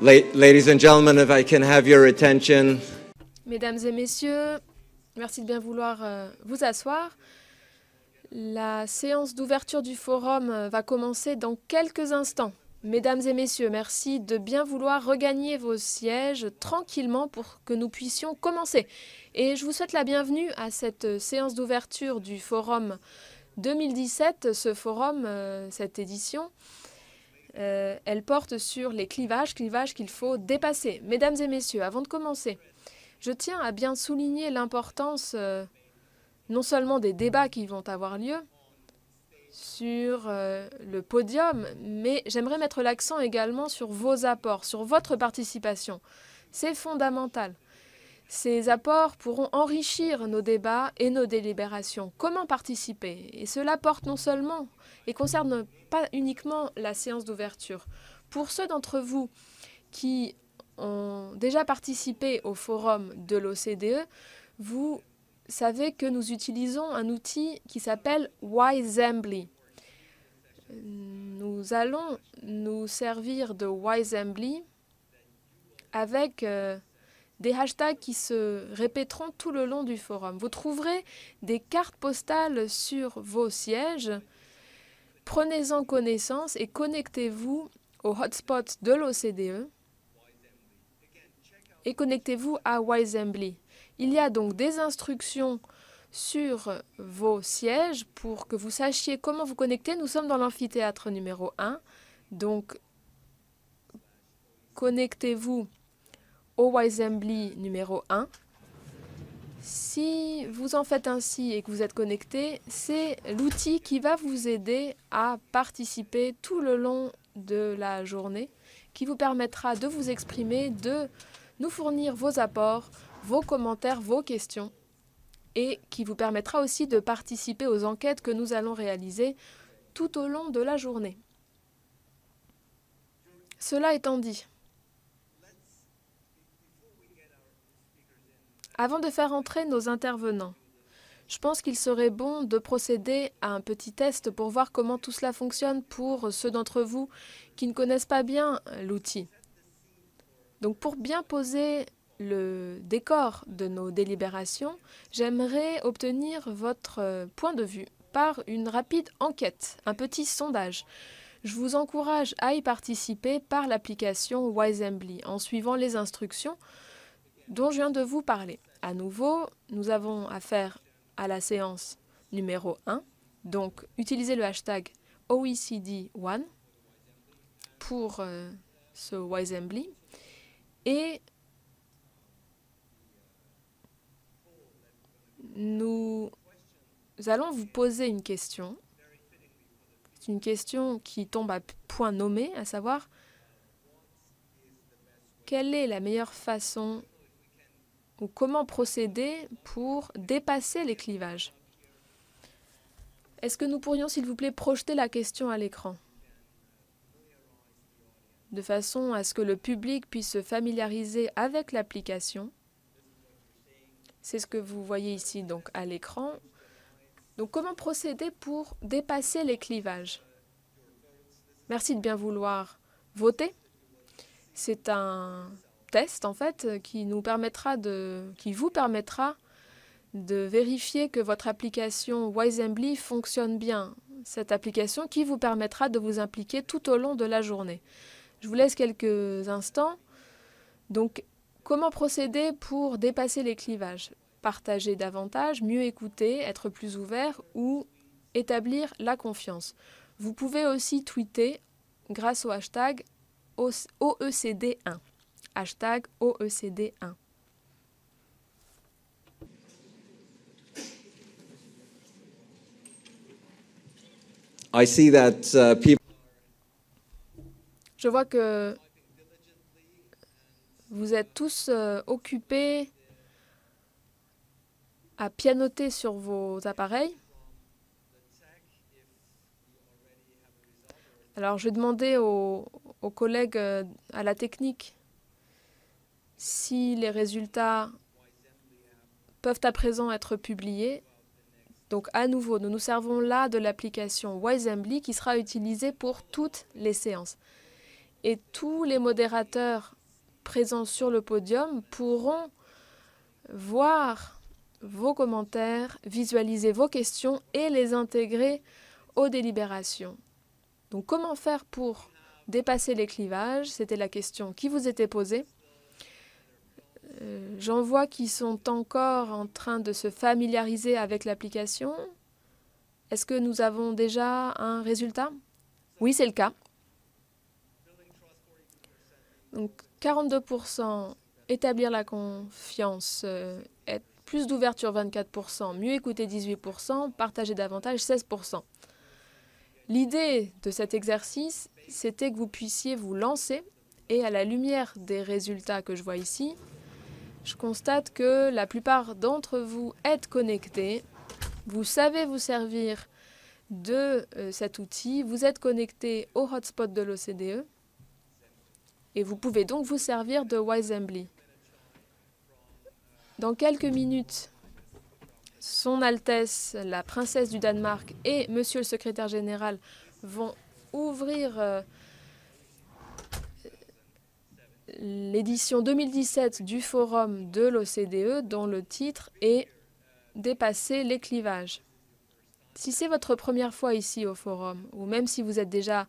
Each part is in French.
Ladies and gentlemen, if I can have your attention. Mesdames et messieurs, merci de bien vouloir vous asseoir. La séance d'ouverture du forum va commencer dans quelques instants. Mesdames et messieurs, merci de bien vouloir regagner vos sièges tranquillement pour que nous puissions commencer. Et je vous souhaite la bienvenue à cette séance d'ouverture du forum 2017. Ce forum, cette édition, elle porte sur les clivages qu'il faut dépasser. Mesdames et messieurs, avant de commencer, je tiens à bien souligner l'importance non seulement des débats qui vont avoir lieu sur le podium, mais j'aimerais mettre l'accent également sur vos apports, sur votre participation. C'est fondamental. Ces apports pourront enrichir nos débats et nos délibérations. Comment participer? Et cela porte non seulement et concerne pas uniquement la séance d'ouverture. Pour ceux d'entre vous qui ont déjà participé au forum de l'OCDE, vous savez que nous utilisons un outil qui s'appelle Wisembly. Nous allons nous servir de Wisembly avec des hashtags qui se répéteront tout le long du forum. Vous trouverez des cartes postales sur vos sièges. Prenez-en connaissance et connectez-vous au hotspot de l'OCDE et connectez-vous à Wisembly. Il y a donc des instructions sur vos sièges pour que vous sachiez comment vous connecter. Nous sommes dans l'amphithéâtre numéro 1, donc connectez-vous au Wisembly numéro 1. Si vous en faites ainsi et que vous êtes connecté, c'est l'outil qui va vous aider à participer tout le long de la journée, qui vous permettra de vous exprimer, de nous fournir vos apports, vos commentaires, vos questions, et qui vous permettra aussi de participer aux enquêtes que nous allons réaliser tout au long de la journée. Cela étant dit, avant de faire entrer nos intervenants, je pense qu'il serait bon de procéder à un petit test pour voir comment tout cela fonctionne pour ceux d'entre vous qui ne connaissent pas bien l'outil. Donc pour bien poser le décor de nos délibérations, j'aimerais obtenir votre point de vue par une rapide enquête, un petit sondage. Je vous encourage à y participer par l'application Wisembly en suivant les instructions dont je viens de vous parler. À nouveau, nous avons affaire à la séance numéro 1, donc utilisez le hashtag OECD1 pour ce Wisembly et nous allons vous poser une question. C'est une question qui tombe à point nommé, à savoir quelle est la meilleure façon ou comment procéder pour dépasser les clivages. Est-ce que nous pourrions, s'il vous plaît, projeter la question à l'écran de façon à ce que le public puisse se familiariser avec l'application? C'est ce que vous voyez ici donc à l'écran. Donc comment procéder pour dépasser les clivages? Merci de bien vouloir voter. C'est un test en fait qui vous permettra de vérifier que votre application Wisembly fonctionne bien. Cette application qui vous permettra de vous impliquer tout au long de la journée. Je vous laisse quelques instants. Donc, comment procéder pour dépasser les clivages? Partager davantage, mieux écouter, être plus ouvert ou établir la confiance. Vous pouvez aussi tweeter grâce au hashtag OECD1. Hashtag OECD1. I see that people. Je vois que vous êtes tous occupés à pianoter sur vos appareils. Alors, je vais demander aux collègues à la technique si les résultats peuvent à présent être publiés. Donc, à nouveau, nous nous servons là de l'application Wisembly qui sera utilisée pour toutes les séances. et tous les modérateurs présents sur le podium pourront voir vos commentaires, visualiser vos questions et les intégrer aux délibérations. Donc comment faire pour dépasser les clivages? C'était la question qui vous était posée. J'en vois qui sont encore en train de se familiariser avec l'application. Est-ce que nous avons déjà un résultat? Oui, c'est le cas. Donc 42%, établir la confiance, être plus d'ouverture 24%, mieux écouter 18%, partager davantage 16%. L'idée de cet exercice, c'était que vous puissiez vous lancer et à la lumière des résultats que je vois ici, je constate que la plupart d'entre vous êtes connectés, vous savez vous servir de cet outil, vous êtes connectés au hotspot de l'OCDE et vous pouvez donc vous servir de Wisembly. Dans quelques minutes, Son Altesse, la princesse du Danemark et Monsieur le secrétaire général vont ouvrir l'édition 2017 du forum de l'OCDE dont le titre est « Dépasser les clivages ». Si c'est votre première fois ici au forum, ou même si vous êtes déjà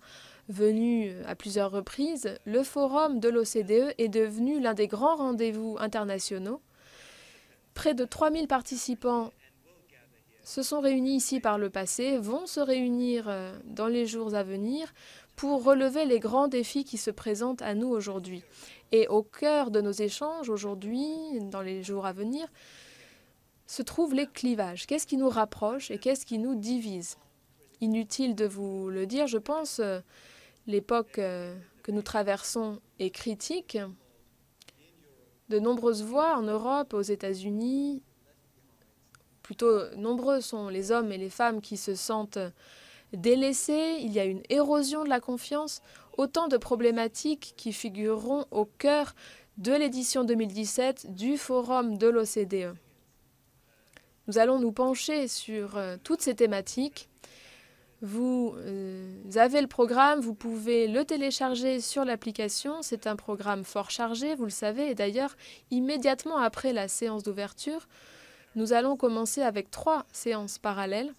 venu à plusieurs reprises, le forum de l'OCDE est devenu l'un des grands rendez-vous internationaux. Près de 3000 participants se sont réunis ici par le passé, vont se réunir dans les jours à venir pour relever les grands défis qui se présentent à nous aujourd'hui. Et au cœur de nos échanges aujourd'hui, dans les jours à venir, se trouvent les clivages. Qu'est-ce qui nous rapproche et qu'est-ce qui nous divise? Inutile de vous le dire, je pense, l'époque que nous traversons est critique. De nombreuses voix en Europe, aux États-Unis, plutôt nombreux sont les hommes et les femmes qui se sentent délaissés. Il y a une érosion de la confiance, autant de problématiques qui figureront au cœur de l'édition 2017 du Forum de l'OCDE. Nous allons nous pencher sur toutes ces thématiques. Vous avez le programme, vous pouvez le télécharger sur l'application. C'est un programme fort chargé, vous le savez. Et d'ailleurs, immédiatement après la séance d'ouverture, nous allons commencer avec 3 séances parallèles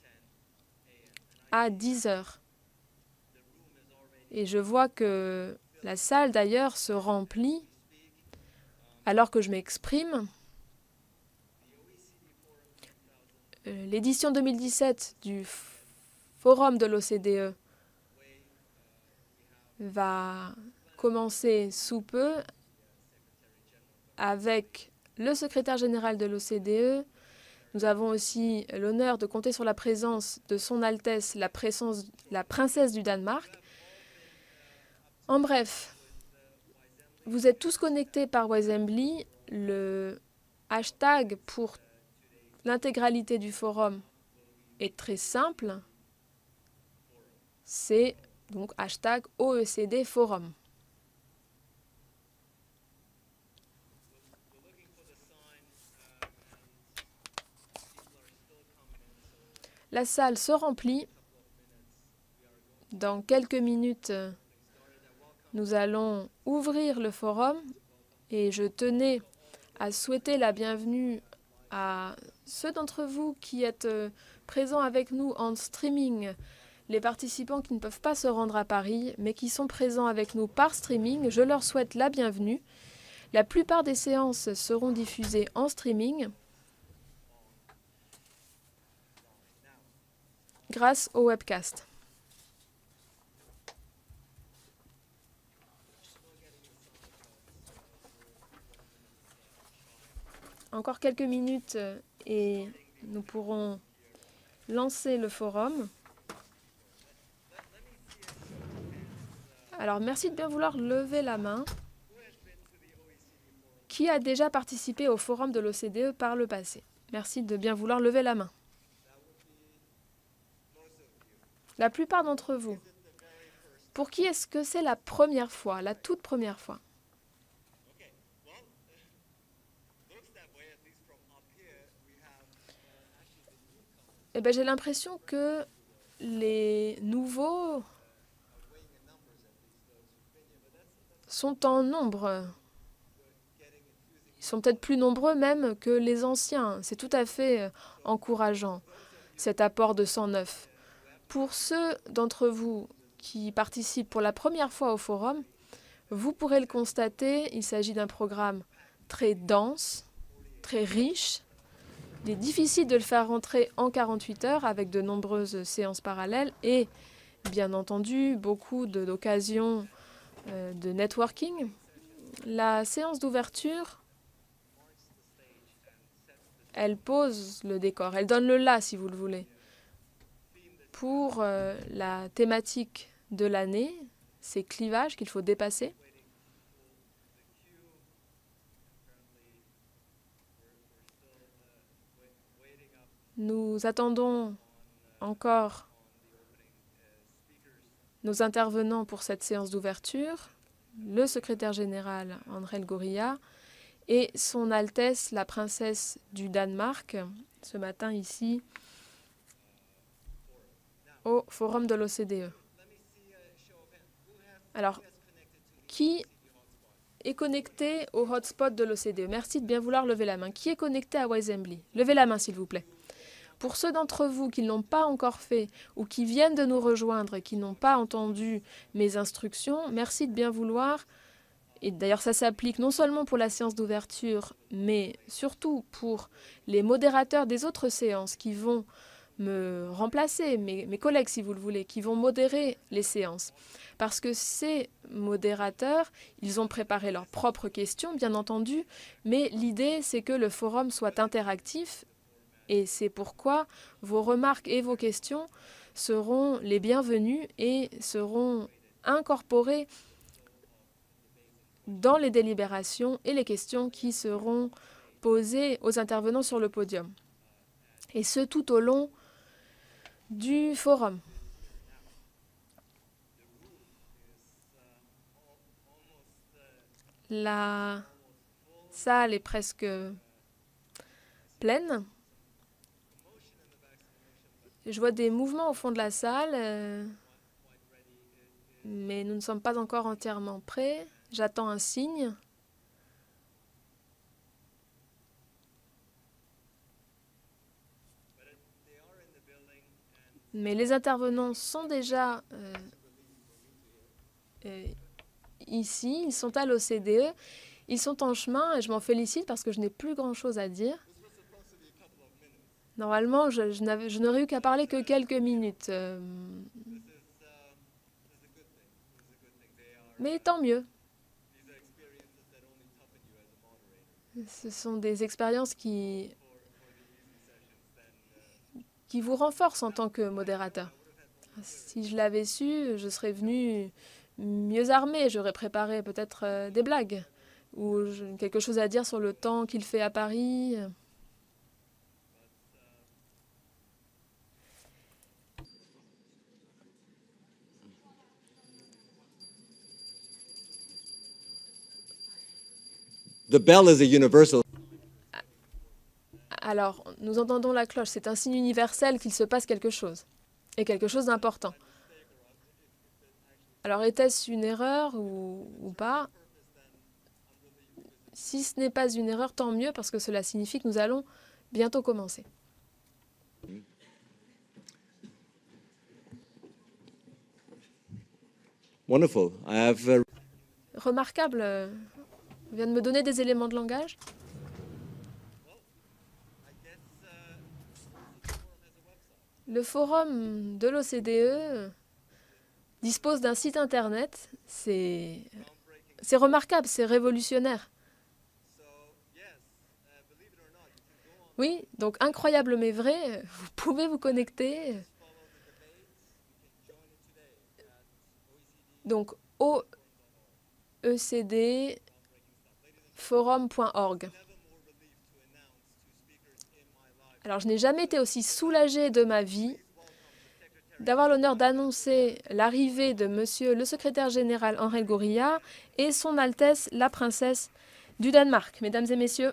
à 10 heures. Et je vois que la salle d'ailleurs se remplit alors que je m'exprime. L'édition 2017 du Forum de l'OCDE va commencer sous peu avec le secrétaire général de l'OCDE. Nous avons aussi l'honneur de compter sur la présence de Son Altesse, la princesse du Danemark. En bref, vous êtes tous connectés par Wisembly. Le hashtag pour l'intégralité du forum est très simple. C'est donc hashtag OECD Forum. La salle se remplit. Dans quelques minutes, nous allons ouvrir le forum et je tenais à souhaiter la bienvenue à ceux d'entre vous qui êtes présents avec nous en streaming, les participants qui ne peuvent pas se rendre à Paris mais qui sont présents avec nous par streaming. Je leur souhaite la bienvenue. La plupart des séances seront diffusées en streaming grâce au webcast. Encore quelques minutes et nous pourrons lancer le forum. Alors merci de bien vouloir lever la main. Qui a déjà participé au forum de l'OCDE par le passé? Merci de bien vouloir lever la main. La plupart d'entre vous. Pour qui est-ce que c'est la première fois, la toute première fois? Eh bien, j'ai l'impression que les nouveaux sont en nombre. Ils sont peut-être plus nombreux même que les anciens. C'est tout à fait encourageant, cet apport de sang neuf. Pour ceux d'entre vous qui participent pour la première fois au forum, vous pourrez le constater, il s'agit d'un programme très dense, très riche. Il est difficile de le faire rentrer en 48 heures avec de nombreuses séances parallèles et, bien entendu, beaucoup d'occasions de networking. La séance d'ouverture, elle pose le décor, elle donne le là, si vous le voulez. Pour la thématique de l'année, ces clivages qu'il faut dépasser. Nous attendons encore nos intervenants pour cette séance d'ouverture, le secrétaire général Angel Gurría et son Altesse la princesse du Danemark, ce matin ici au forum de l'OCDE. Alors, qui est connecté au hotspot de l'OCDE? Merci de bien vouloir lever la main. Qui est connecté à Wisembly? Levez la main, s'il vous plaît. Pour ceux d'entre vous qui ne l'ont pas encore fait ou qui viennent de nous rejoindre et qui n'ont pas entendu mes instructions, merci de bien vouloir. Et d'ailleurs, ça s'applique non seulement pour la séance d'ouverture, mais surtout pour les modérateurs des autres séances qui vont me remplacer, mes collègues si vous le voulez, qui vont modérer les séances. Parce que ces modérateurs, ils ont préparé leurs propres questions, bien entendu, mais l'idée c'est que le forum soit interactif et c'est pourquoi vos remarques et vos questions seront les bienvenues et seront incorporées dans les délibérations et les questions qui seront posées aux intervenants sur le podium. Et ce, tout au long du forum. La salle est presque pleine. Je vois des mouvements au fond de la salle, mais nous ne sommes pas encore entièrement prêts. J'attends un signe. Mais les intervenants sont déjà ici, ils sont à l'OCDE, ils sont en chemin et je m'en félicite parce que je n'ai plus grand-chose à dire. Normalement, je n'aurais eu qu'à parler que quelques minutes. Mais tant mieux. Ce sont des expériences qui vous renforcent en tant que modérateur. Si je l'avais su, je serais venue mieux armée. J'aurais préparé peut-être des blagues ou quelque chose à dire sur le temps qu'il fait à Paris. The bell is a universal. Alors, nous entendons la cloche. C'est un signe universel qu'il se passe quelque chose. Et quelque chose d'important. Alors, était-ce une erreur ou pas? Si ce n'est pas une erreur, tant mieux, parce que cela signifie que nous allons bientôt commencer. Wonderful. I have Remarquable. On vient de me donner des éléments de langage. Le forum de l'OCDE dispose d'un site internet. C'est remarquable, c'est révolutionnaire. Oui, donc incroyable mais vrai, vous pouvez vous connecter. Donc oecdforum.org. Alors je n'ai jamais été aussi soulagée de ma vie d'avoir l'honneur d'annoncer l'arrivée de monsieur le secrétaire général Angel Gurría et son Altesse la princesse du Danemark. Mesdames et messieurs,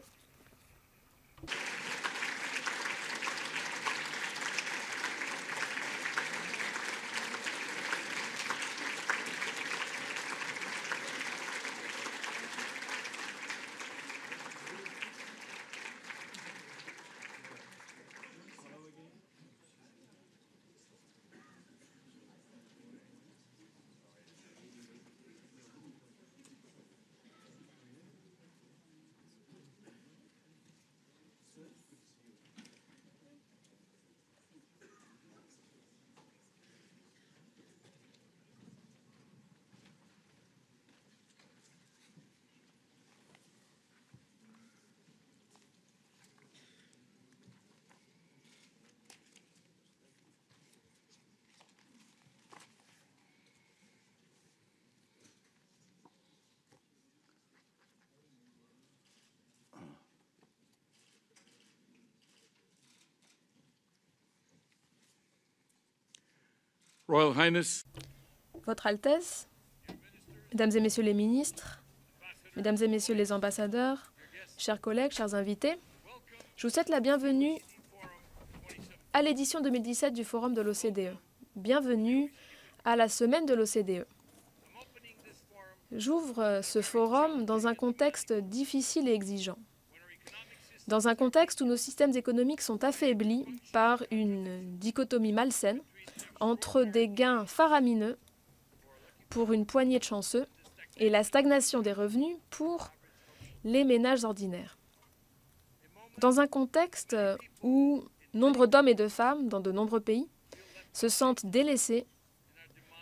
Royal Highness, Votre Altesse, Mesdames et Messieurs les ministres, Mesdames et Messieurs les ambassadeurs, chers collègues, chers invités, je vous souhaite la bienvenue à l'édition 2017 du Forum de l'OCDE. Bienvenue à la semaine de l'OCDE. J'ouvre ce forum dans un contexte difficile et exigeant. Dans un contexte où nos systèmes économiques sont affaiblis par une dichotomie malsaine entre des gains faramineux pour une poignée de chanceux et la stagnation des revenus pour les ménages ordinaires. Dans un contexte où nombre d'hommes et de femmes dans de nombreux pays se sentent délaissés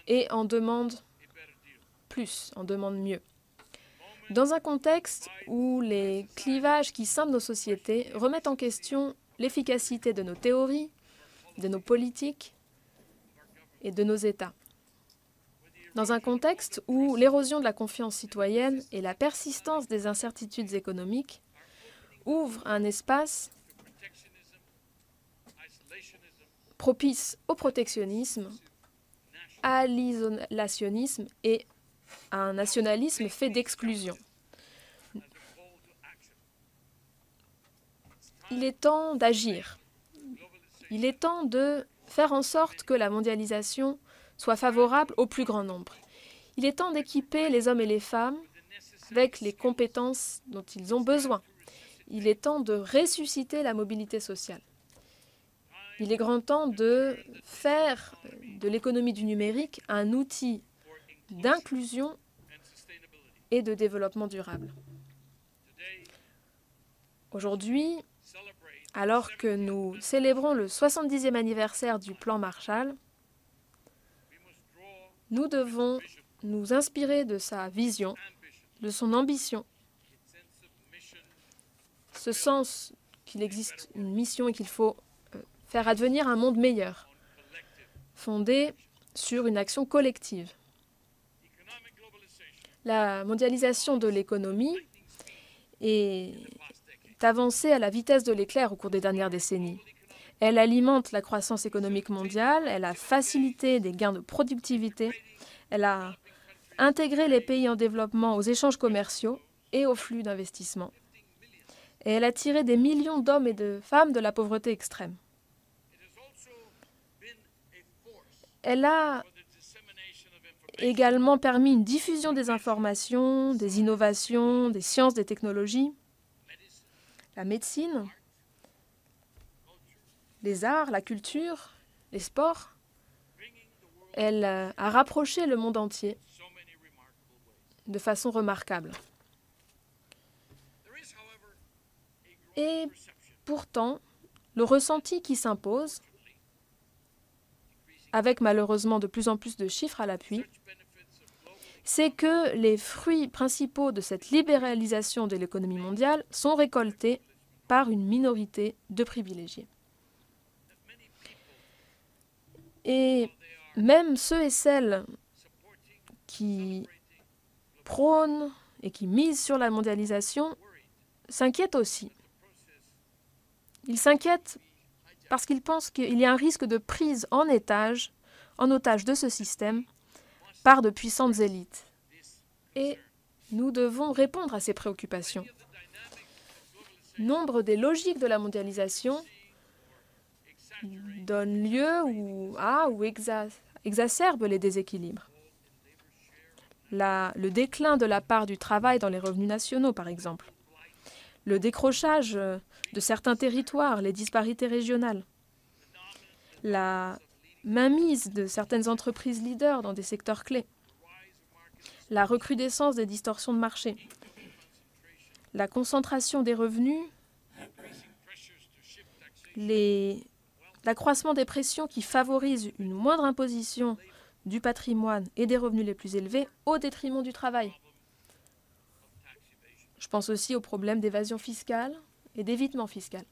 et en demandent plus, en demandent mieux. Dans un contexte où les clivages qui scindent nos sociétés remettent en question l'efficacité de nos théories, de nos politiques et de nos États. Dans un contexte où l'érosion de la confiance citoyenne et la persistance des incertitudes économiques ouvrent un espace propice au protectionnisme, à l'isolationnisme et à un nationalisme fait d'exclusion. Il est temps d'agir. Il est temps de faire en sorte que la mondialisation soit favorable au plus grand nombre. Il est temps d'équiper les hommes et les femmes avec les compétences dont ils ont besoin. Il est temps de ressusciter la mobilité sociale. Il est grand temps de faire de l'économie du numérique un outil d'inclusion et de développement durable. Aujourd'hui, alors que nous célébrons le 70e anniversaire du plan Marshall, nous devons nous inspirer de sa vision, de son ambition, ce sens qu'il existe une mission et qu'il faut faire advenir un monde meilleur, fondé sur une action collective. La mondialisation de l'économie est avancée à la vitesse de l'éclair au cours des dernières décennies. Elle alimente la croissance économique mondiale, elle a facilité des gains de productivité, elle a intégré les pays en développement aux échanges commerciaux et aux flux d'investissement. Et elle a tiré des millions d'hommes et de femmes de la pauvreté extrême. Elle a également permis une diffusion des informations, des innovations, des sciences, des technologies, la médecine, les arts, la culture, les sports. Elle a rapproché le monde entier de façon remarquable. Et pourtant, le ressenti qui s'impose, avec malheureusement de plus en plus de chiffres à l'appui, c'est que les fruits principaux de cette libéralisation de l'économie mondiale sont récoltés par une minorité de privilégiés. Et même ceux et celles qui prônent et qui misent sur la mondialisation s'inquiètent aussi. Ils s'inquiètent parce qu'ils pensent qu'il y a un risque de prise en otage de ce système par de puissantes élites. Et nous devons répondre à ces préoccupations. Nombre des logiques de la mondialisation donnent lieu ou exacerbent les déséquilibres. Le déclin de la part du travail dans les revenus nationaux, par exemple. Le décrochage de certains territoires, les disparités régionales. La mainmise de certaines entreprises leaders dans des secteurs clés. La recrudescence des distorsions de marché. La concentration des revenus. L'accroissement des pressions qui favorisent une moindre imposition du patrimoine et des revenus les plus élevés au détriment du travail. Je pense aussi aux problèmes d'évasion fiscale et d'évitement fiscal.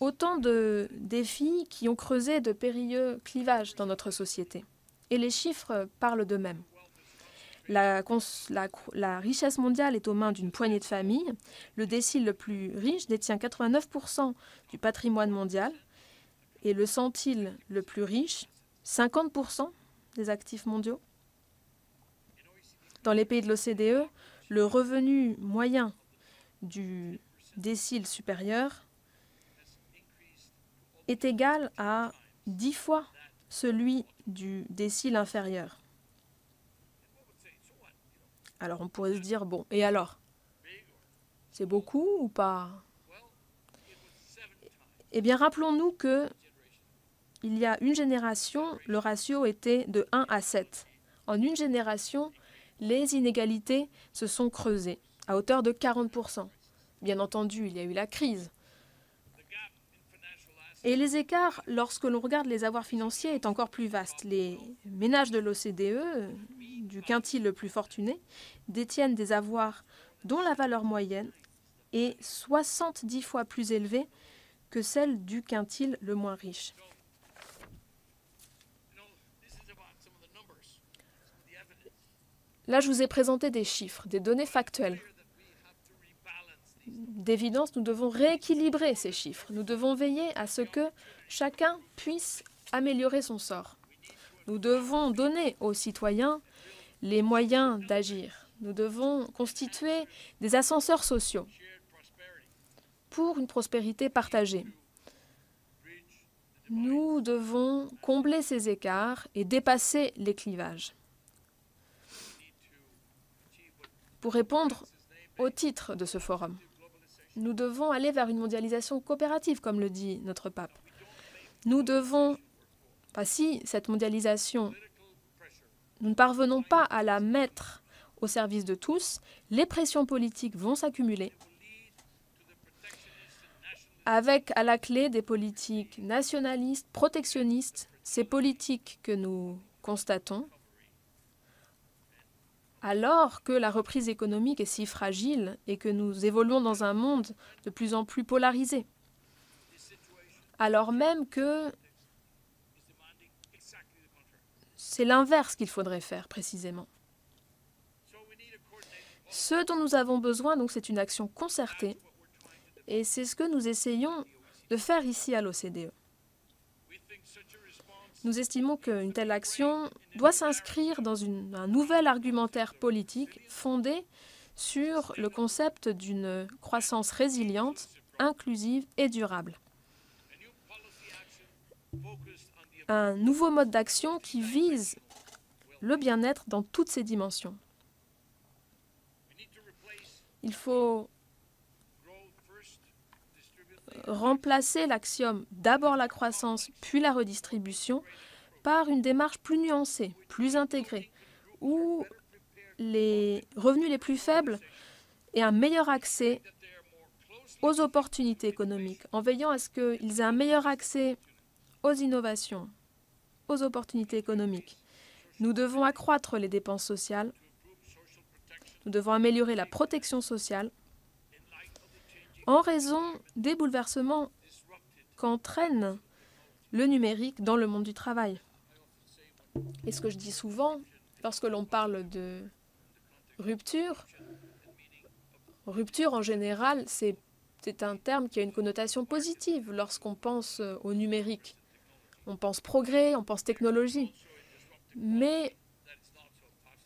Autant de défis qui ont creusé de périlleux clivages dans notre société. Et les chiffres parlent d'eux-mêmes. La richesse mondiale est aux mains d'une poignée de familles. Le décile le plus riche détient 89% du patrimoine mondial est le centile le plus riche, 50% des actifs mondiaux. Dans les pays de l'OCDE, le revenu moyen du décile supérieur est égal à 10 fois celui du décile inférieur. Alors on pourrait se dire, bon, et alors? C'est beaucoup ou pas? Eh bien, rappelons-nous que il y a une génération, le ratio était de 1 à 7. En une génération, les inégalités se sont creusées à hauteur de 40%. Bien entendu, il y a eu la crise. Et les écarts, lorsque l'on regarde les avoirs financiers, est encore plus vaste. Les ménages de l'OCDE, du quintile le plus fortuné, détiennent des avoirs dont la valeur moyenne est 70 fois plus élevée que celle du quintile le moins riche. Là, je vous ai présenté des chiffres, des données factuelles. D'évidence, nous devons rééquilibrer ces chiffres. Nous devons veiller à ce que chacun puisse améliorer son sort. Nous devons donner aux citoyens les moyens d'agir. Nous devons constituer des ascenseurs sociaux pour une prospérité partagée. Nous devons combler ces écarts et dépasser les clivages. Pour répondre au titre de ce forum, nous devons aller vers une mondialisation coopérative, comme le dit notre pape. Nous devons, si cette mondialisation, nous ne parvenons pas à la mettre au service de tous, les pressions politiques vont s'accumuler, avec à la clé des politiques nationalistes, protectionnistes, ces politiques que nous constatons, alors que la reprise économique est si fragile et que nous évoluons dans un monde de plus en plus polarisé. Alors même que c'est l'inverse qu'il faudrait faire précisément. Ce dont nous avons besoin, donc, c'est une action concertée et c'est ce que nous essayons de faire ici à l'OCDE. Nous estimons qu'une telle action doit s'inscrire dans un nouvel argumentaire politique fondé sur le concept d'une croissance résiliente, inclusive et durable. Un nouveau mode d'action qui vise le bien-être dans toutes ses dimensions. Il faut remplacer l'axiome d'abord la croissance puis la redistribution par une démarche plus nuancée, plus intégrée, où les revenus les plus faibles aient un meilleur accès aux opportunités économiques, en veillant à ce qu'ils aient un meilleur accès aux innovations, aux opportunités économiques. Nous devons accroître les dépenses sociales, nous devons améliorer la protection sociale, en raison des bouleversements qu'entraîne le numérique dans le monde du travail. Et ce que je dis souvent, lorsque l'on parle de rupture en général, c'est un terme qui a une connotation positive lorsqu'on pense au numérique. On pense progrès, on pense technologie. Mais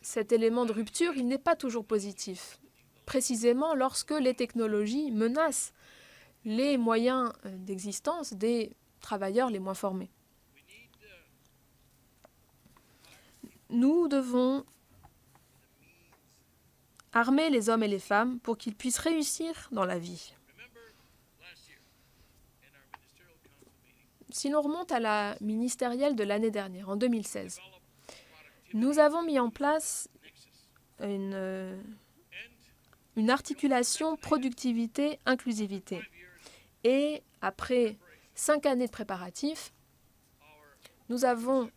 cet élément de rupture, il n'est pas toujours positif. Précisément lorsque les technologies menacent les moyens d'existence des travailleurs les moins formés. Nous devons armer les hommes et les femmes pour qu'ils puissent réussir dans la vie. Si l'on remonte à la ministérielle de l'année dernière, en 2016, nous avons mis en place une articulation productivité-inclusivité. Et après 5 années de préparatifs, nous avons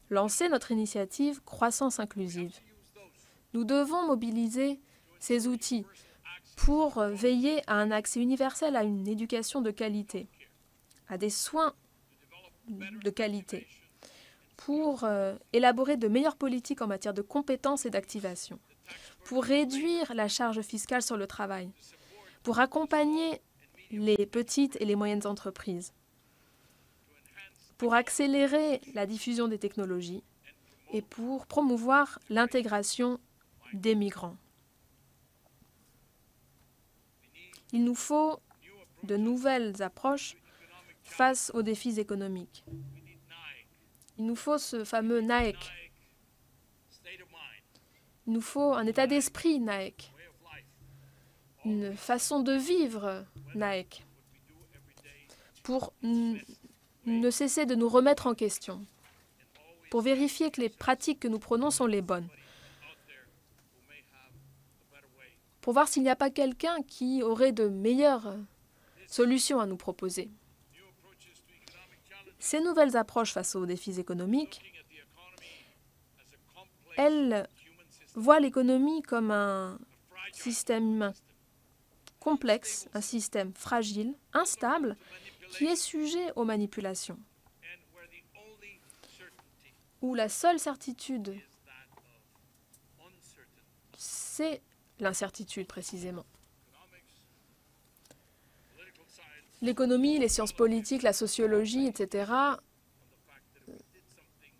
lancé notre initiative Croissance inclusive. Nous devons mobiliser ces outils pour veiller à un accès universel à une éducation de qualité, à des soins de qualité, pour élaborer de meilleures politiques en matière de compétences et d'activation, pour réduire la charge fiscale sur le travail, pour accompagner les petites et les moyennes entreprises, pour accélérer la diffusion des technologies et pour promouvoir l'intégration des migrants. Il nous faut de nouvelles approches face aux défis économiques. Il nous faut ce fameux NAEC. Il nous faut un état d'esprit NAEC, une façon de vivre NAEC, pour ne cesser de nous remettre en question, pour vérifier que les pratiques que nous prenons sont les bonnes, pour voir s'il n'y a pas quelqu'un qui aurait de meilleures solutions à nous proposer. Ces nouvelles approches face aux défis économiques, elles voient l'économie comme un système humain complexe, un système fragile, instable, qui est sujet aux manipulations, où la seule certitude, c'est l'incertitude précisément. L'économie, les sciences politiques, la sociologie, etc.,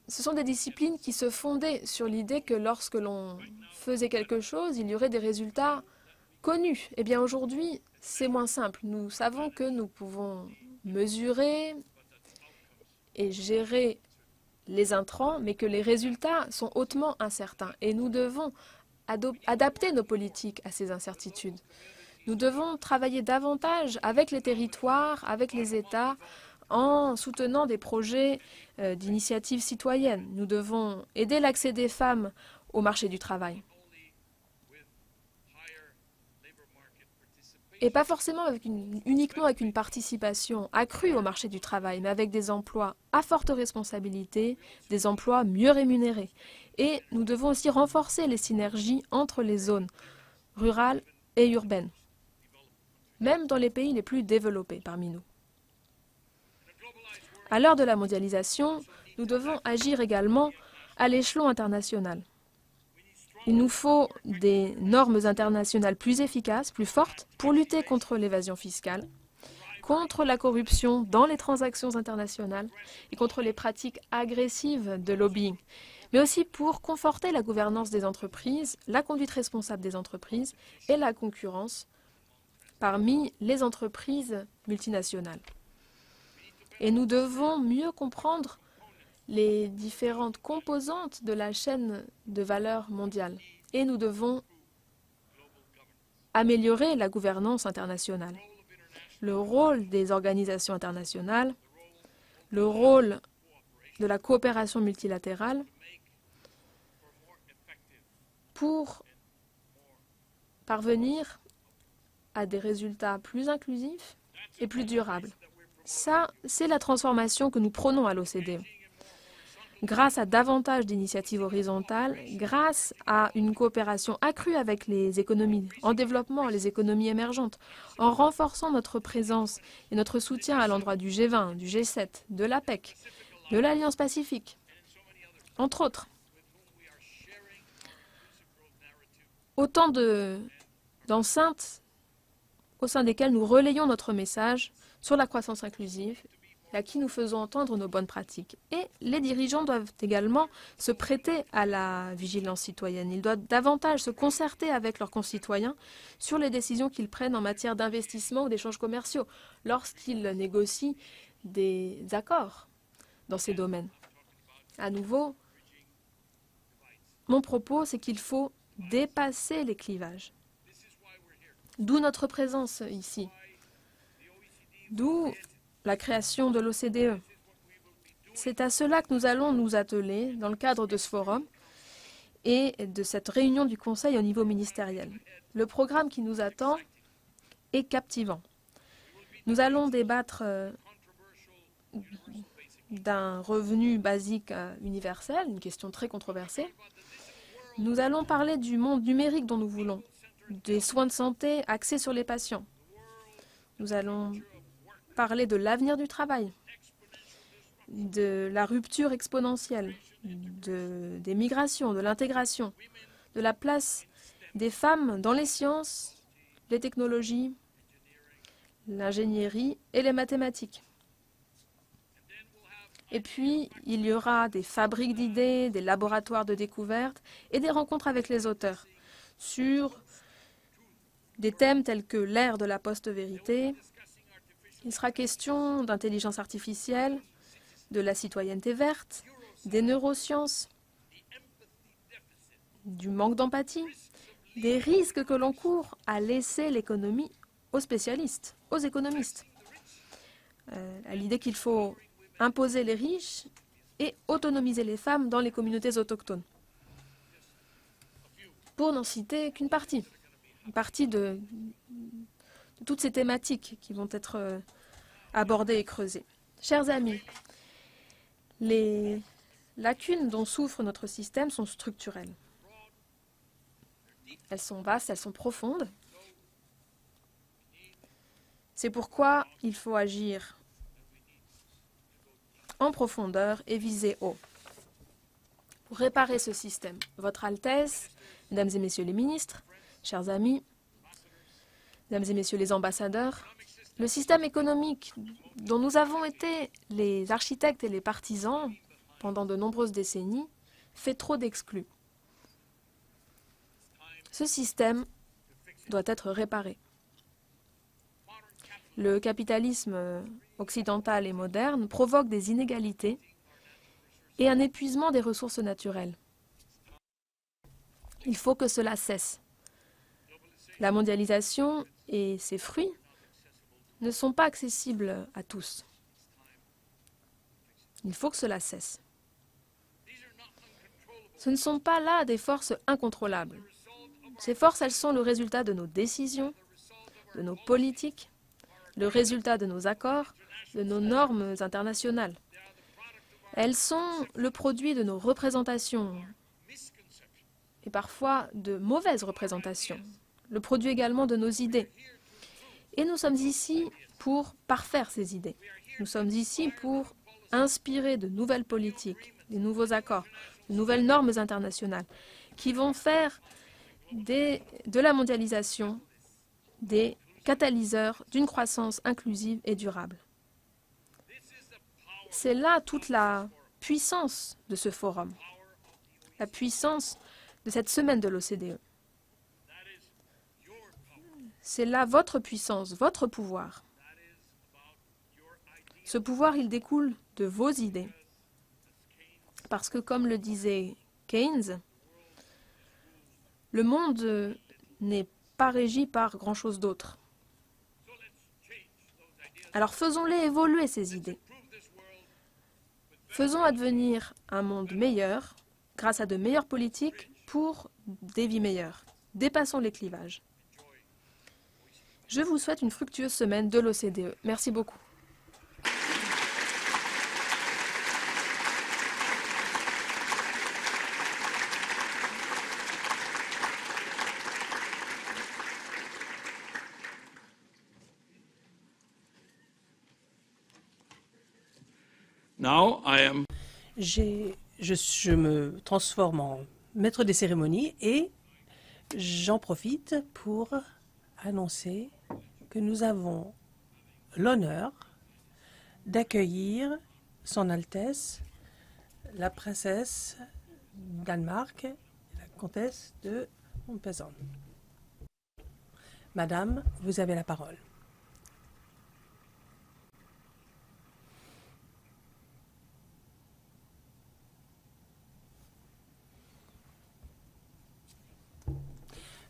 ce sont des disciplines qui se fondaient sur l'idée que lorsque l'on faisait quelque chose, il y aurait des résultats connus. Eh bien aujourd'hui, c'est moins simple. Nous savons que nous pouvons mesurer et gérer les intrants, mais que les résultats sont hautement incertains. Et nous devons adapter nos politiques à ces incertitudes. Nous devons travailler davantage avec les territoires, avec les États, en soutenant des projets d'initiative citoyenne. Nous devons aider l'accès des femmes au marché du travail. Et pas forcément uniquement avec une participation accrue au marché du travail, mais avec des emplois à forte responsabilité, des emplois mieux rémunérés. Et nous devons aussi renforcer les synergies entre les zones rurales et urbaines, même dans les pays les plus développés parmi nous. À l'heure de la mondialisation, nous devons agir également à l'échelon international. Il nous faut des normes internationales plus efficaces, plus fortes, pour lutter contre l'évasion fiscale, contre la corruption dans les transactions internationales et contre les pratiques agressives de lobbying, mais aussi pour conforter la gouvernance des entreprises, la conduite responsable des entreprises et la concurrence parmi les entreprises multinationales. Et nous devons mieux comprendre les différentes composantes de la chaîne de valeur mondiale. Et nous devons améliorer la gouvernance internationale. Le rôle des organisations internationales, le rôle de la coopération multilatérale pour parvenir à des résultats plus inclusifs et plus durables. Ça, c'est la transformation que nous prônons à l'OCDE. Grâce à davantage d'initiatives horizontales, grâce à une coopération accrue avec les économies en développement, les économies émergentes, en renforçant notre présence et notre soutien à l'endroit du G20, du G7, de l'APEC, de l'Alliance Pacifique, entre autres. Autant d'enceintes au sein desquelles nous relayons notre message sur la croissance inclusive, à qui nous faisons entendre nos bonnes pratiques. Et les dirigeants doivent également se prêter à la vigilance citoyenne. Ils doivent davantage se concerter avec leurs concitoyens sur les décisions qu'ils prennent en matière d'investissement ou d'échanges commerciaux, lorsqu'ils négocient des accords dans ces domaines. À nouveau, mon propos, c'est qu'il faut dépasser les clivages. D'où notre présence ici. D'où la création de l'OCDE. C'est à cela que nous allons nous atteler dans le cadre de ce forum et de cette réunion du Conseil au niveau ministériel. Le programme qui nous attend est captivant. Nous allons débattre d'un revenu basique universel, une question très controversée. Nous allons parler du monde numérique dont nous voulons, des soins de santé axés sur les patients. Nous allons parler de l'avenir du travail, de la rupture exponentielle, des migrations, de l'intégration, de la place des femmes dans les sciences, les technologies, l'ingénierie et les mathématiques. Et puis, il y aura des fabriques d'idées, des laboratoires de découverte et des rencontres avec les auteurs sur des thèmes tels que l'ère de la post-vérité. Il sera question d'intelligence artificielle, de la citoyenneté verte, des neurosciences, du manque d'empathie, des risques que l'on court à laisser l'économie aux spécialistes, aux économistes. À l'idée qu'il faut imposer les riches et autonomiser les femmes dans les communautés autochtones. Pour n'en citer qu'une partie. Une partie de toutes ces thématiques qui vont être abordées et creusées. Chers amis, les lacunes dont souffre notre système sont structurelles. Elles sont vastes, elles sont profondes. C'est pourquoi il faut agir en profondeur et viser haut. Pour réparer ce système, Votre Altesse, Mesdames et Messieurs les ministres, chers amis, Mesdames et Messieurs les ambassadeurs, le système économique dont nous avons été les architectes et les partisans pendant de nombreuses décennies fait trop d'exclus. Ce système doit être réparé. Le capitalisme occidental et moderne provoque des inégalités et un épuisement des ressources naturelles. Il faut que cela cesse. La mondialisation et ses fruits ne sont pas accessibles à tous. Il faut que cela cesse. Ce ne sont pas là des forces incontrôlables. Ces forces, elles sont le résultat de nos décisions, de nos politiques, le résultat de nos accords, de nos normes internationales. Elles sont le produit de nos représentations et parfois de mauvaises représentations, le produit également de nos idées. Et nous sommes ici pour parfaire ces idées. Nous sommes ici pour inspirer de nouvelles politiques, de nouveaux accords, de nouvelles normes internationales qui vont faire de la mondialisation des catalyseurs d'une croissance inclusive et durable. C'est là toute la puissance de ce forum, la puissance de cette semaine de l'OCDE. C'est là votre puissance, votre pouvoir. Ce pouvoir, il découle de vos idées. Parce que, comme le disait Keynes, le monde n'est pas régi par grand-chose d'autre. Alors faisons-les évoluer, ces idées. Faisons advenir un monde meilleur grâce à de meilleures politiques pour des vies meilleures. Dépassons les clivages. Je vous souhaite une fructueuse semaine de l'OCDE. Merci beaucoup. Je me transforme en maître des cérémonies et j'en profite pour annoncer que nous avons l'honneur d'accueillir Son Altesse, la princesse Danemark, la comtesse de Montpezan. Madame, vous avez la parole.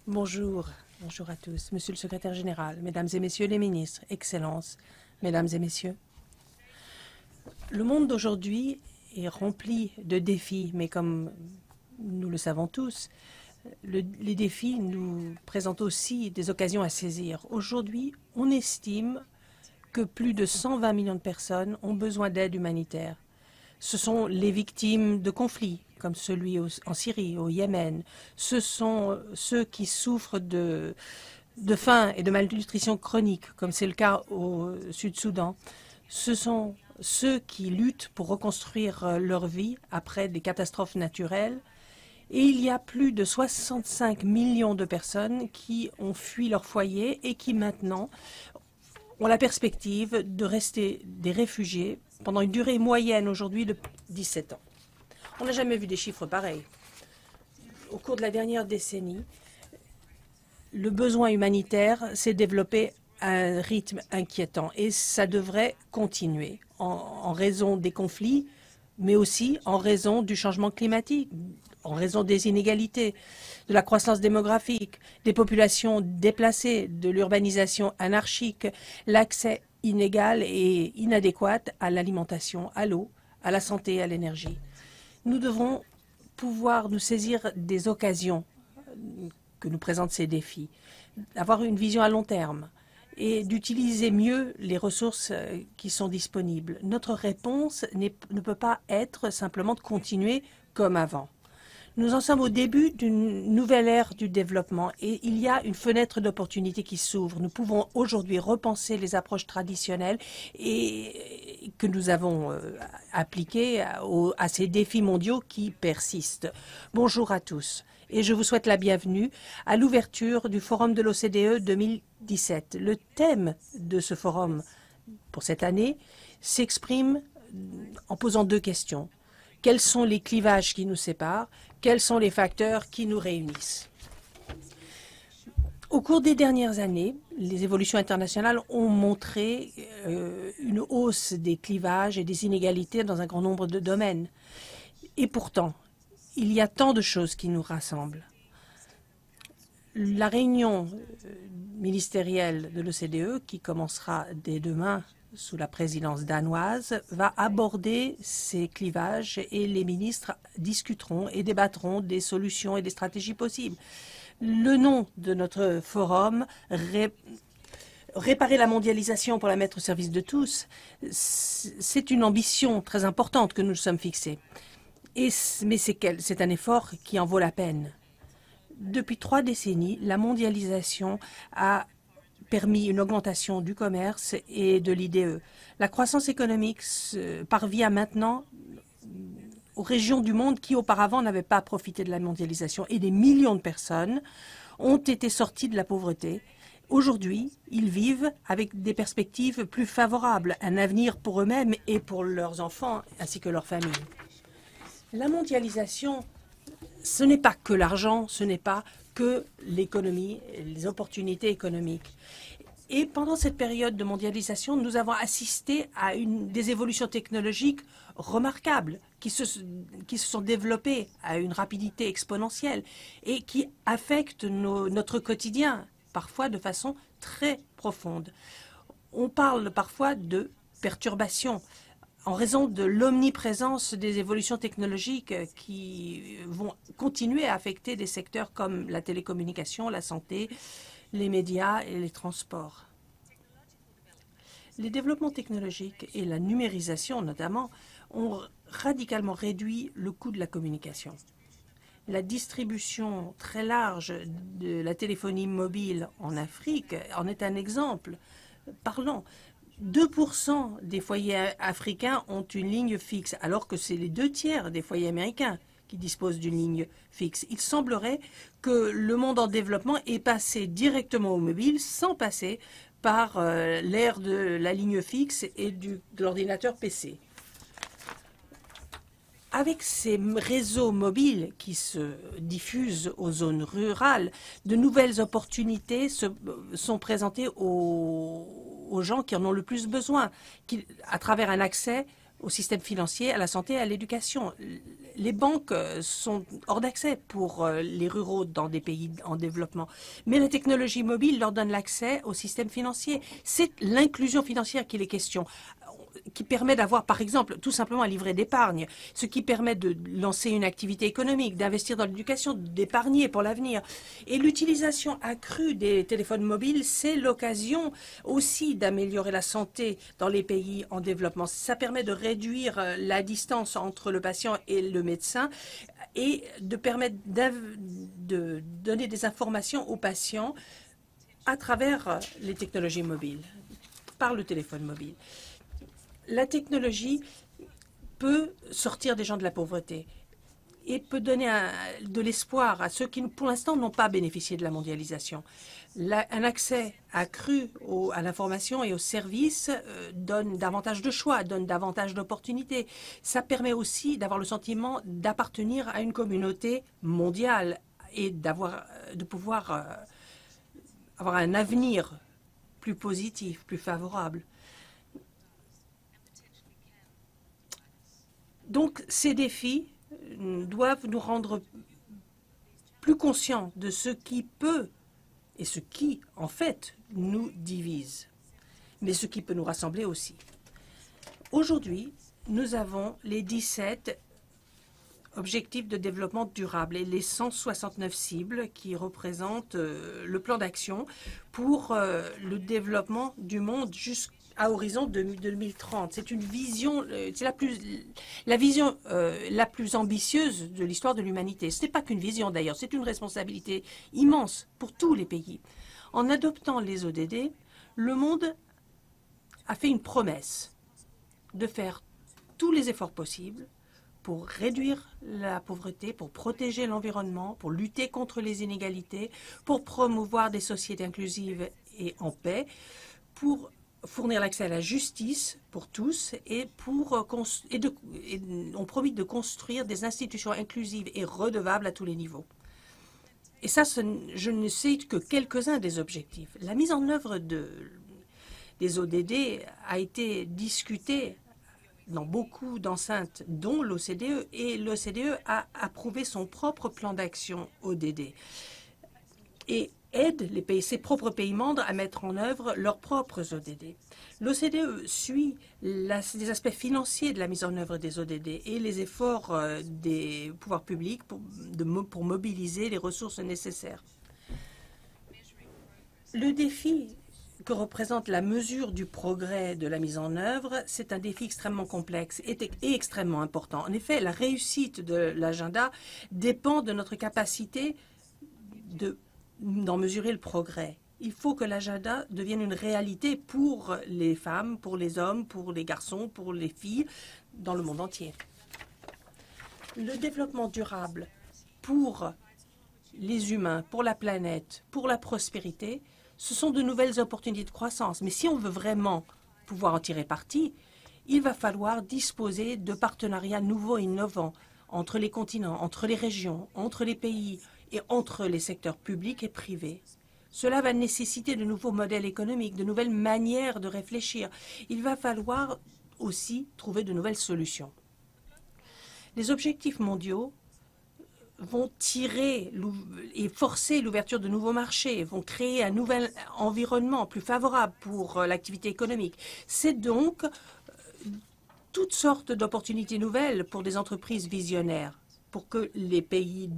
Bonjour à tous, Monsieur le Secrétaire général, Mesdames et Messieurs les ministres, Excellences, Mesdames et Messieurs. Le monde d'aujourd'hui est rempli de défis, mais comme nous le savons tous, les défis nous présentent aussi des occasions à saisir. Aujourd'hui, on estime que plus de 120 millions de personnes ont besoin d'aide humanitaire. Ce sont les victimes de conflits, comme celui en Syrie, au Yémen. Ce sont ceux qui souffrent de faim et de malnutrition chronique, comme c'est le cas au Sud-Soudan. Ce sont ceux qui luttent pour reconstruire leur vie après des catastrophes naturelles. Et il y a plus de 65 millions de personnes qui ont fui leur foyer et qui maintenant ont la perspective de rester des réfugiés pendant une durée moyenne aujourd'hui de 17 ans. On n'a jamais vu des chiffres pareils. Au cours de la dernière décennie, le besoin humanitaire s'est développé à un rythme inquiétant et ça devrait continuer en raison des conflits, mais aussi en raison du changement climatique, en raison des inégalités, de la croissance démographique, des populations déplacées, de l'urbanisation anarchique, l'accès inégal et inadéquat à l'alimentation, à l'eau, à la santé et à l'énergie. Nous devrons pouvoir nous saisir des occasions que nous présentent ces défis, d'avoir une vision à long terme et d'utiliser mieux les ressources qui sont disponibles. Notre réponse ne peut pas être simplement de continuer comme avant. Nous en sommes au début d'une nouvelle ère du développement et il y a une fenêtre d'opportunité qui s'ouvre. Nous pouvons aujourd'hui repenser les approches traditionnelles et que nous avons appliquées à ces défis mondiaux qui persistent. Bonjour à tous et je vous souhaite la bienvenue à l'ouverture du Forum de l'OCDE 2017. Le thème de ce forum pour cette année s'exprime en posant deux questions. Quels sont les clivages qui nous séparent? Quels sont les facteurs qui nous réunissent? Au cours des dernières années, les évolutions internationales ont montré une hausse des clivages et des inégalités dans un grand nombre de domaines. Et pourtant, il y a tant de choses qui nous rassemblent. La réunion ministérielle de l'OCDE, qui commencera dès demain sous la présidence danoise, va aborder ces clivages et les ministres discuteront et débattront des solutions et des stratégies possibles. Le nom de notre forum, Réparer la mondialisation pour la mettre au service de tous, c'est une ambition très importante que nous nous sommes fixés. Mais c'est un effort qui en vaut la peine. Depuis 3 décennies, la mondialisation a permis une augmentation du commerce et de l'IDE. La croissance économique parvient maintenant aux régions du monde qui auparavant n'avaient pas profité de la mondialisation et des millions de personnes ont été sorties de la pauvreté. Aujourd'hui, ils vivent avec des perspectives plus favorables, un avenir pour eux-mêmes et pour leurs enfants ainsi que leurs familles. La mondialisation, ce n'est pas que l'argent, ce n'est pas que l'économie, les opportunités économiques. Et pendant cette période de mondialisation, nous avons assisté à des évolutions technologiques remarquables qui se sont développées à une rapidité exponentielle et qui affectent notre quotidien, parfois de façon très profonde. On parle parfois de perturbations en raison de l'omniprésence des évolutions technologiques qui vont continuer à affecter des secteurs comme la télécommunication, la santé, les médias et les transports. Les développements technologiques et la numérisation notamment ont radicalement réduit le coût de la communication. La distribution très large de la téléphonie mobile en Afrique en est un exemple parlant. 2% des foyers africains ont une ligne fixe, alors que c'est les 2 tiers des foyers américains qui disposent d'une ligne fixe. Il semblerait que le monde en développement est passé directement au mobile sans passer par l'ère de la ligne fixe et de l'ordinateur PC. Avec ces réseaux mobiles qui se diffusent aux zones rurales, de nouvelles opportunités sont présentées aux gens qui en ont le plus besoin, à travers un accès au système financier, à la santé et à l'éducation. Les banques sont hors d'accès pour les ruraux dans des pays en développement. Mais la technologie mobile leur donne l'accès au système financier. C'est l'inclusion financière qu'il est question, qui permet d'avoir, par exemple, tout simplement un livret d'épargne, ce qui permet de lancer une activité économique, d'investir dans l'éducation, d'épargner pour l'avenir. Et l'utilisation accrue des téléphones mobiles, c'est l'occasion aussi d'améliorer la santé dans les pays en développement. Ça permet de réduire la distance entre le patient et le médecin et de permettre de donner des informations aux patients à travers les technologies mobiles, par le téléphone mobile. La technologie peut sortir des gens de la pauvreté. et peut donner de l'espoir à ceux qui, pour l'instant, n'ont pas bénéficié de la mondialisation. Un accès accru à l'information et aux services donne davantage de choix, donne davantage d'opportunités. Ça permet aussi d'avoir le sentiment d'appartenir à une communauté mondiale et de pouvoir avoir un avenir plus positif, plus favorable. Donc, ces défis doivent nous rendre plus conscients de ce qui peut et ce qui, en fait, nous divise, mais ce qui peut nous rassembler aussi. Aujourd'hui, nous avons les 17 objectifs de développement durable et les 169 cibles qui représentent le plan d'action pour le développement du monde jusqu'à horizon 2030. C'est une vision, c'est la vision la plus ambitieuse de l'histoire de l'humanité. Ce n'est pas qu'une vision d'ailleurs, c'est une responsabilité immense pour tous les pays. En adoptant les ODD, le monde a fait une promesse de faire tous les efforts possibles pour réduire la pauvreté, pour protéger l'environnement, pour lutter contre les inégalités, pour promouvoir des sociétés inclusives et en paix, pour fournir l'accès à la justice pour tous et on promet de construire des institutions inclusives et redevables à tous les niveaux. Et ça, je ne sais que quelques-uns des objectifs. La mise en œuvre des ODD a été discutée dans beaucoup d'enceintes, dont l'OCDE, et l'OCDE a approuvé son propre plan d'action ODD et aide ses propres pays membres à mettre en œuvre leurs propres ODD. L'OCDE suit les aspects financiers de la mise en œuvre des ODD et les efforts des pouvoirs publics pour mobiliser les ressources nécessaires. Le défi que représente la mesure du progrès de la mise en œuvre, c'est un défi extrêmement complexe et extrêmement important. En effet, la réussite de l'agenda dépend de notre capacité d'en mesurer le progrès. Il faut que l'agenda devienne une réalité pour les femmes, pour les hommes, pour les garçons, pour les filles, dans le monde entier. Le développement durable pour les humains, pour la planète, pour la prospérité, ce sont de nouvelles opportunités de croissance. Mais si on veut vraiment pouvoir en tirer parti, il va falloir disposer de partenariats nouveaux et innovants entre les continents, entre les régions, entre les pays et entre les secteurs publics et privés. Cela va nécessiter de nouveaux modèles économiques, de nouvelles manières de réfléchir. Il va falloir aussi trouver de nouvelles solutions. Les objectifs mondiaux vont tirer et forcer l'ouverture de nouveaux marchés, vont créer un nouvel environnement plus favorable pour l'activité économique. C'est donc toutes sortes d'opportunités nouvelles pour des entreprises visionnaires. Pour que les pays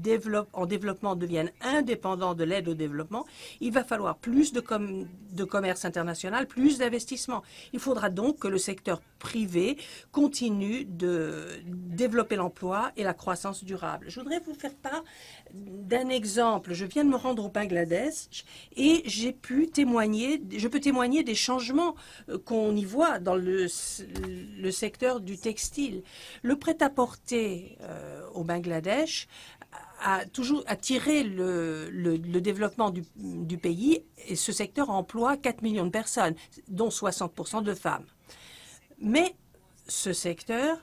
en développement deviennent indépendants de l'aide au développement, il va falloir plus de commerce international, plus d'investissement. Il faudra donc que le secteur privé continue de développer l'emploi et la croissance durable. Je voudrais vous faire part d'un exemple. Je viens de me rendre au Bangladesh et je peux témoigner des changements qu'on y voit dans le secteur du textile. Le prêt-à-porter au Bangladesh a toujours attiré le développement du pays et ce secteur emploie 4 millions de personnes, dont 60% de femmes. Mais ce secteur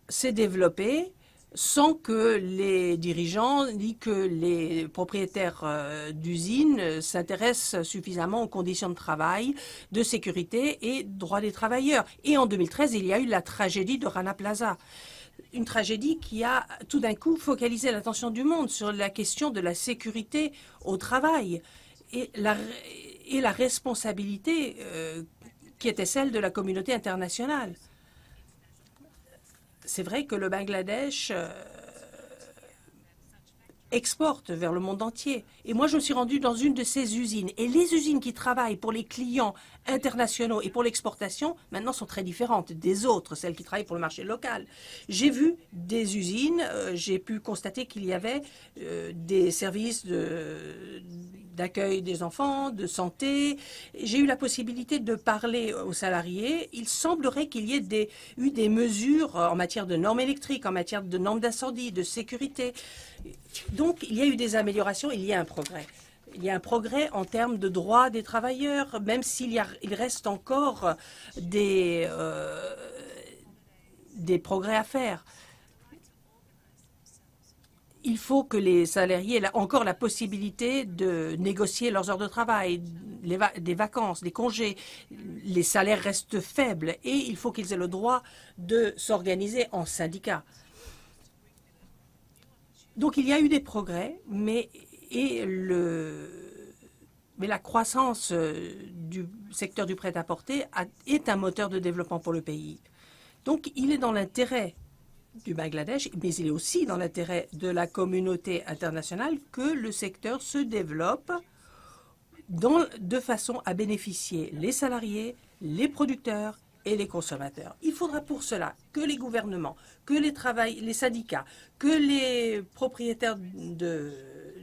s'est développé sans que les dirigeants ni que les propriétaires d'usines s'intéressent suffisamment aux conditions de travail, de sécurité et droits des travailleurs. Et en 2013, il y a eu la tragédie de Rana Plaza. Une tragédie qui a tout d'un coup focalisé l'attention du monde sur la question de la sécurité au travail et la responsabilité qui était celle de la communauté internationale. C'est vrai que le Bangladesh exporte vers le monde entier. Et moi, je me suis rendue dans une de ces usines. Et les usines qui travaillent pour les clients internationaux et pour l'exportation, maintenant, sont très différentes des autres, celles qui travaillent pour le marché local. J'ai vu des usines, j'ai pu constater qu'il y avait des services d'accueil des enfants, de santé. J'ai eu la possibilité de parler aux salariés. Il semblerait qu'il y ait eu des mesures en matière de normes électriques, en matière de normes d'incendie, de sécurité. Donc, il y a eu des améliorations, il y a un progrès. Il y a un progrès en termes de droits des travailleurs, même il reste encore des progrès à faire. Il faut que les salariés aient encore la possibilité de négocier leurs heures de travail, des vacances, des congés. Les salaires restent faibles et il faut qu'ils aient le droit de s'organiser en syndicats. Donc il y a eu des progrès, mais la croissance du secteur du prêt-à-porter est un moteur de développement pour le pays. Donc il est dans l'intérêt du Bangladesh, mais il est aussi dans l'intérêt de la communauté internationale que le secteur se développe de façon à bénéficier les salariés, les producteurs et les consommateurs. Il faudra pour cela que les gouvernements, que les syndicats, que les propriétaires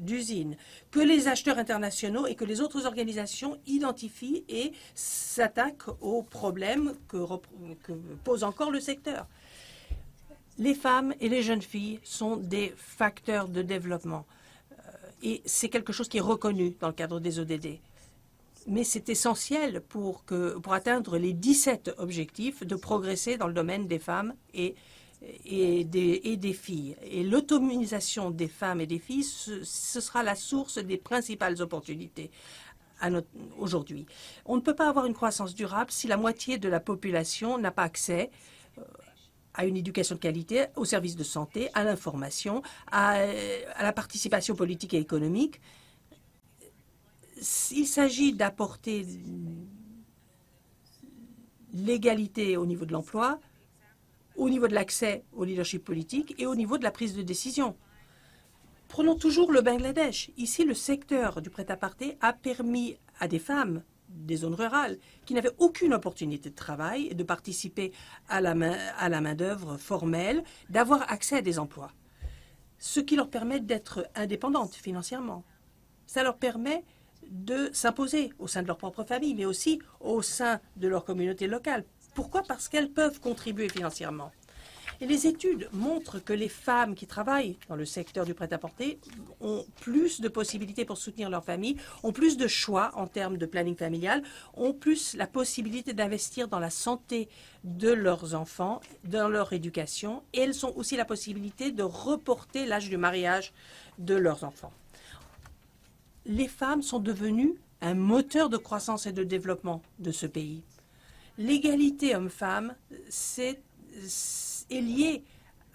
d'usines, que les acheteurs internationaux et que les autres organisations identifient et s'attaquent aux problèmes que pose encore le secteur. Les femmes et les jeunes filles sont des facteurs de développement et c'est quelque chose qui est reconnu dans le cadre des ODD. Mais c'est essentiel pour atteindre les 17 objectifs de progresser dans le domaine des femmes et des filles. Et l'autonomisation des femmes et des filles, ce sera la source des principales opportunités aujourd'hui. On ne peut pas avoir une croissance durable si la moitié de la population n'a pas accès à une éducation de qualité, aux services de santé, à l'information, à la participation politique et économique. Il s'agit d'apporter l'égalité au niveau de l'emploi, au niveau de l'accès au leadership politique et au niveau de la prise de décision. Prenons toujours le Bangladesh. Ici, le secteur du prêt-à-porter a permis à des femmes des zones rurales qui n'avaient aucune opportunité de travail et de participer à la main-d'œuvre formelle, d'avoir accès à des emplois. Ce qui leur permet d'être indépendantes financièrement. Ça leur permet de s'imposer au sein de leur propre famille, mais aussi au sein de leur communauté locale. Pourquoi? Parce qu'elles peuvent contribuer financièrement. Et les études montrent que les femmes qui travaillent dans le secteur du prêt-à-porter ont plus de possibilités pour soutenir leur famille, ont plus de choix en termes de planning familial, ont plus la possibilité d'investir dans la santé de leurs enfants, dans leur éducation, et elles ont aussi la possibilité de reporter l'âge du mariage de leurs enfants. Les femmes sont devenues un moteur de croissance et de développement de ce pays. L'égalité homme-femme, est lié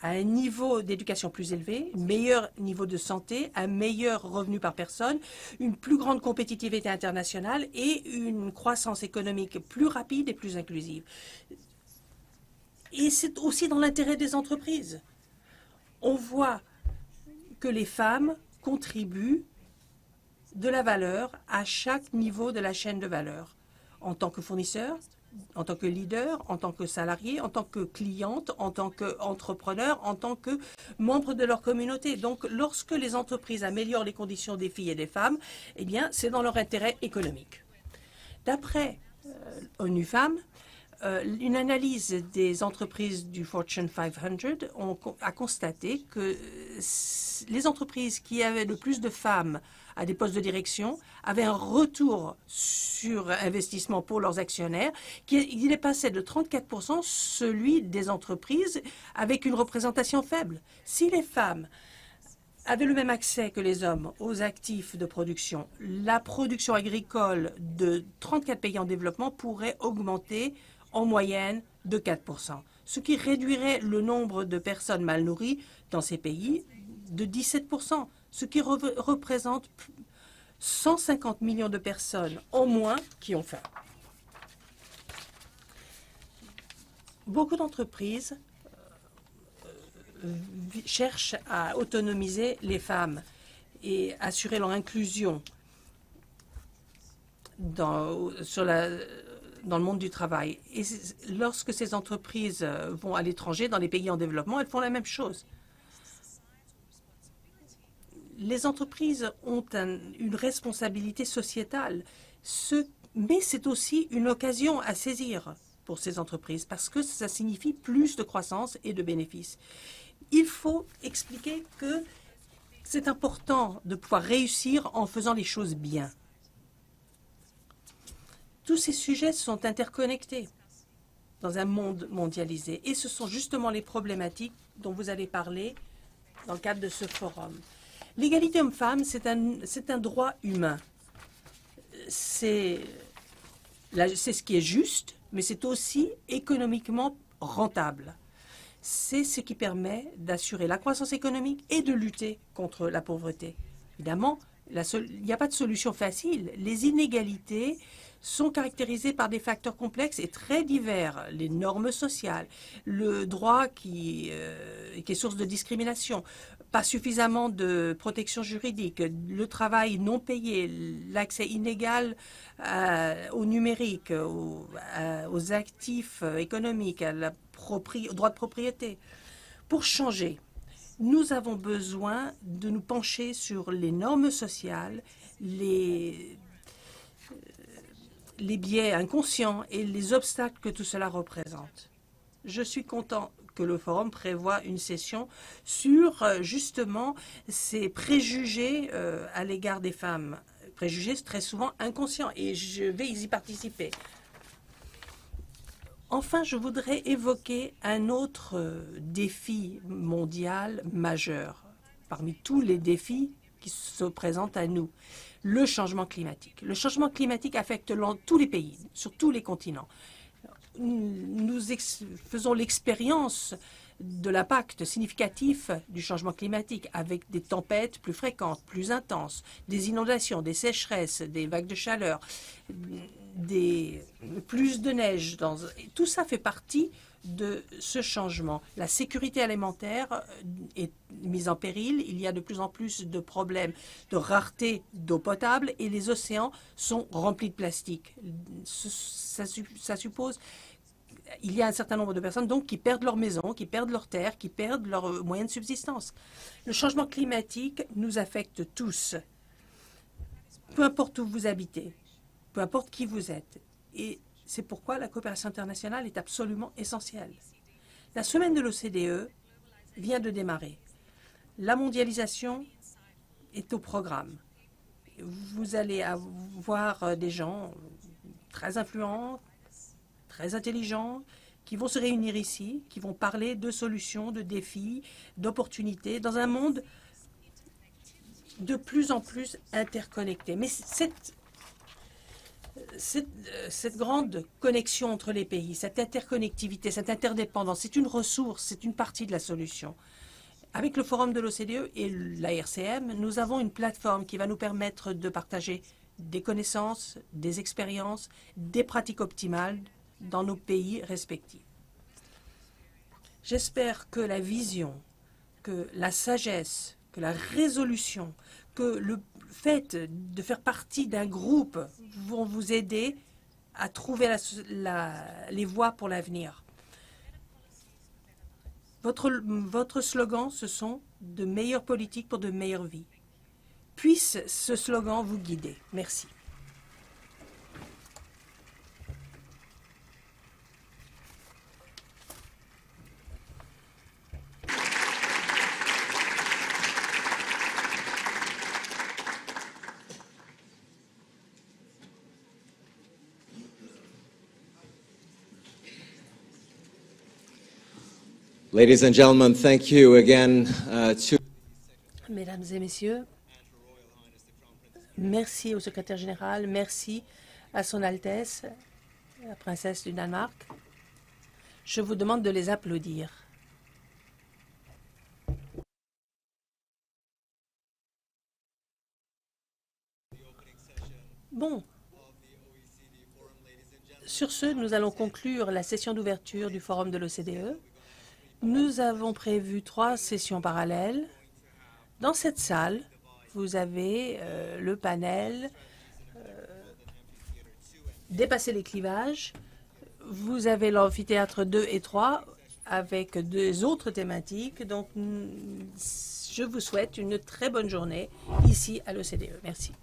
à un niveau d'éducation plus élevé, un meilleur niveau de santé, un meilleur revenu par personne, une plus grande compétitivité internationale et une croissance économique plus rapide et plus inclusive. Et c'est aussi dans l'intérêt des entreprises. On voit que les femmes contribuent de la valeur à chaque niveau de la chaîne de valeur, en tant que fournisseur, en tant que leader, en tant que salarié, en tant que cliente, en tant qu'entrepreneur, en tant que membre de leur communauté. Donc, lorsque les entreprises améliorent les conditions des filles et des femmes, eh bien, c'est dans leur intérêt économique. D'après ONU Femmes, une analyse des entreprises du Fortune 500 a constaté que les entreprises qui avaient le plus de femmes à des postes de direction avaient un retour sur investissement pour leurs actionnaires qui dépassait de 34% celui des entreprises avec une représentation faible. Si les femmes avaient le même accès que les hommes aux actifs de production, la production agricole de 34 pays en développement pourrait augmenter en moyenne de 4%, ce qui réduirait le nombre de personnes mal nourries dans ces pays de 17%, ce qui représente 150 millions de personnes en moins qui ont faim. Beaucoup d'entreprises cherchent à autonomiser les femmes et assurer leur inclusion dans le monde du travail. Et lorsque ces entreprises vont à l'étranger, dans les pays en développement, elles font la même chose. Les entreprises ont une responsabilité sociétale, mais c'est aussi une occasion à saisir pour ces entreprises parce que ça signifie plus de croissance et de bénéfices. Il faut expliquer que c'est important de pouvoir réussir en faisant les choses bien. Tous ces sujets sont interconnectés dans un monde mondialisé et ce sont justement les problématiques dont vous allez parler dans le cadre de ce forum. L'égalité homme-femme, c'est un droit humain. C'est ce qui est juste, mais c'est aussi économiquement rentable. C'est ce qui permet d'assurer la croissance économique et de lutter contre la pauvreté. Évidemment, il n'y a pas de solution facile. Les inégalités sont caractérisées par des facteurs complexes et très divers. Les normes sociales, le droit qui est source de discrimination, pas suffisamment de protection juridique, le travail non payé, l'accès inégal au numérique, aux actifs économiques, au droit de propriété. Pour changer, nous avons besoin de nous pencher sur les normes sociales, les biais inconscients et les obstacles que tout cela représente. Je suis content que le forum prévoit une session sur justement ces préjugés à l'égard des femmes. Préjugés très souvent inconscients et je vais y participer. Enfin, je voudrais évoquer un autre défi mondial majeur parmi tous les défis qui se présentent à nous. Le changement climatique. Le changement climatique affecte tous les pays, sur tous les continents. Nous faisons l'expérience de l'impact significatif du changement climatique avec des tempêtes plus fréquentes, plus intenses, des inondations, des sécheresses, des vagues de chaleur, plus de neige. Tout ça fait partie de ce changement. La sécurité alimentaire est mise en péril. Il y a de plus en plus de problèmes de rareté d'eau potable et les océans sont remplis de plastique. Ça suppose il y a un certain nombre de personnes donc qui perdent leur maison, qui perdent leur terre, qui perdent leurs moyens de subsistance. Le changement climatique nous affecte tous, peu importe où vous habitez, peu importe qui vous êtes. Et c'est pourquoi la coopération internationale est absolument essentielle. La semaine de l'OCDE vient de démarrer. La mondialisation est au programme. Vous allez avoir des gens très influents, très intelligents, qui vont se réunir ici, qui vont parler de solutions, de défis, d'opportunités, dans un monde de plus en plus interconnecté. Mais cette grande connexion entre les pays, cette interconnectivité, cette interdépendance, c'est une ressource, c'est une partie de la solution. Avec le forum de l'OCDE et la RCM, nous avons une plateforme qui va nous permettre de partager des connaissances, des expériences, des pratiques optimales dans nos pays respectifs. J'espère que la vision, que la sagesse, que la résolution, que le fait de faire partie d'un groupe vont vous aider à trouver les voies pour l'avenir. Votre slogan, ce sont de meilleures politiques pour de meilleures vies. Puisse ce slogan vous guider. Merci. Ladies and gentlemen, thank you again to Mesdames et messieurs, merci au secrétaire général, merci à son Altesse, la princesse du Danemark. Je vous demande de les applaudir. Bon. Sur ce, nous allons conclure la session d'ouverture du forum de l'OCDE. Nous avons prévu 3 sessions parallèles. Dans cette salle, vous avez le panel Dépasser les clivages. Vous avez l'amphithéâtre 2 et 3 avec 2 autres thématiques. Donc, Je vous souhaite une très bonne journée ici à l'OCDE. Merci.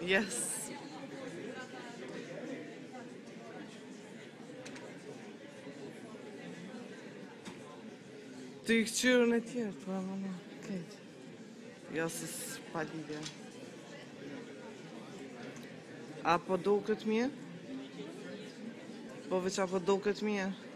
Yes. Ty I kqyrën e tjerë, po mama, kejtë. Jo, se s'pa lidhja. A po do këtë mirë? Po veç apo do këtë mirë?